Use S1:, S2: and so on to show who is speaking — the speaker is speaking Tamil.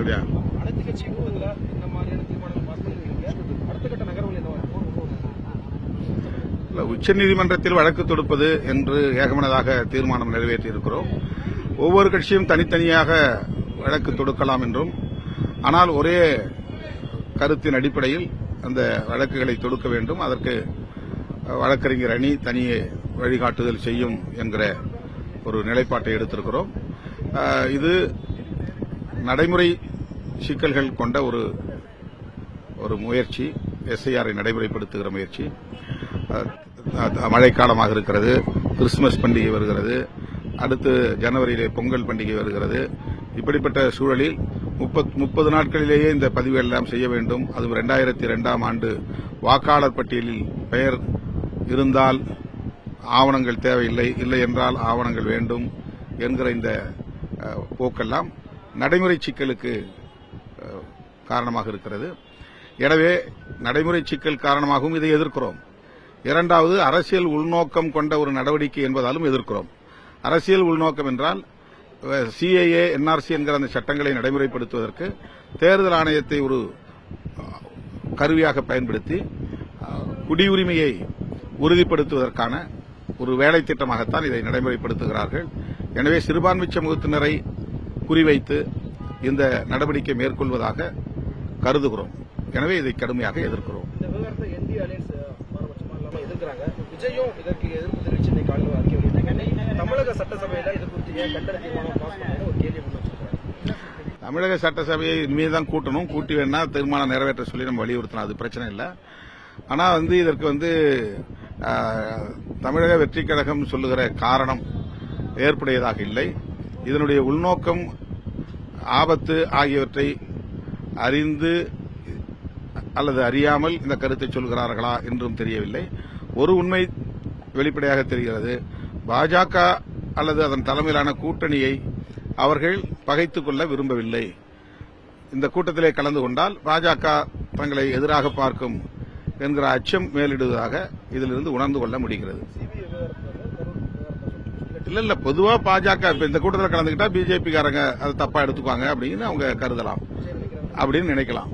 S1: அப்படியா?
S2: அனைத்து கட்சி கூட்டத்தில் இந்த மாதிரியான தீர்மானங்கள் பாஸ் பண்ணிருக்கீங்க. அடுத்த கட்ட நகர்வுகள் என்னவா இருக்கும்?
S1: உச்சநீதிமன்றத்தில் வழக்கு தொடுப்பது என்று ஏகமனதாக தீர்மானம் நிறைவேற்றியிருக்கிறோம். ஒவ்வொரு கட்சியும் தனித்தனியாக வழக்கு தொடுக்கலாம் என்றும், ஆனால் ஒரே கருத்தின் அடிப்படையில் அந்த வழக்குகளை தொடுக்க வேண்டும். அதற்கு வழக்கறிஞர் அணி தனியே வழிகாட்டுதல் செய்யும் என்கிற ஒரு நிலைப்பாட்டை எடுத்திருக்கிறோம். இது நடைமுறை சிக்கல்கள் கொண்ட ஒரு முயற்சி, எஸ்ஐஆரை நடைமுறைப்படுத்துகிற முயற்சி. மழைக்காலமாக இருக்கிறது, கிறிஸ்துமஸ் பண்டிகை வருகிறது, அடுத்து ஜனவரியிலே பொங்கல் பண்டிகை வருகிறது. இப்படிப்பட்ட சூழலில் 30 நாட்களிலேயே இந்த பதிவுகள் எல்லாம் செய்ய வேண்டும். அது 2002ஆம் ஆண்டு வாக்காளர் பட்டியலில் பெயர் இருந்தால் ஆவணங்கள் தேவையில்லை, இல்லை என்றால் ஆவணங்கள் வேண்டும் என்கிற இந்த போக்கெல்லாம் நடைமுறை சிக்கலுக்கு காரணமாக இருக்கிறது. எனவே நடைமுறை சிக்கல் காரணமாகவும் இதை எதிர்க்கிறோம். இரண்டாவது, அரசியல் உள்நோக்கம் கொண்ட ஒரு நடவடிக்கை என்பதாலும் எதிர்க்கிறோம். அரசியல் உள்நோக்கம் என்றால் சிஏஏ, என்ஆர்சி என்கிற அந்த சட்டங்களை நடைமுறைப்படுத்துவதற்கு தேர்தல் ஆணையத்தை ஒரு கருவியாக பயன்படுத்தி குடியுரிமையை உறுதிப்படுத்துவதற்கான ஒரு வேலை திட்டமாகத்தான் இதை நடைமுறைப்படுத்துகிறார்கள். எனவே சிறுபான்மை சமூகத்தினரை குறிவைத்து இந்த நடவடிக்கை மேற்கொள்வதாக கருதுகிறோம். எனவே இதை கடுமையாக எதிர்க்கிறோம்.
S2: இந்த விவகாரத்தை இந்திய அலையன்ஸ் பாரபட்சமா இல்லாம எதிர்க்கிறாங்க. விஜயும் இதற்கு எதிர்ப்பு தெரிவிச்சு இன்னைக்கு காலையில் அறிக்கை வெளியிட்டாங்க. தமிழக சட்டசபையில இது குறித்து கண்டன தீர்மானம் பாஸ் பண்ண ஒரு கேள்வி முன்வச்சிருக்காங்க.
S1: தமிழக சட்டசபையை இனிமேல் தான் கூட்டணும், கூட்டி வேணா தீர்மானம் நிறைவேற்ற சொல்லி நம்ம வலியுறுத்தலாம், அது பிரச்சனை இல்லை. ஆனா இதற்கு தமிழக வெற்றிக் கழகம் சொல்லுகிற காரணம் ஏற்புடையதாக இல்லை. இதனுடைய உள்நோக்கம், ஆபத்து ஆகியவற்றை அறிந்து அல்லது அறியாமல் இந்த கருத்தை சொல்கிறார்களா என்றும் தெரியவில்லை. ஒரு உண்மை வெளிப்படையாக தெரிகிறது. பாஜக அல்லது அதன் தலைமையிலான கூட்டணியை அவர்கள் பகைத்துக் கொள்ள விரும்பவில்லை. இந்த கூட்டத்திலே கலந்து கொண்டால் பாஜக தங்களை எதிராக பார்க்கும் என்கிற அச்சம் மேலிடுவதாக இதிலிருந்து உணர்ந்து கொள்ள முடிகிறது. இல்ல பொதுவா பாஜக இந்த கூட்டத்தில் கலந்துகிட்டா பிஜேபிக்காரங்க அதை தப்பா எடுத்துக்குவாங்க அப்படின்னு அவங்க கருதலாம், அப்படின்னு நினைக்கலாம்.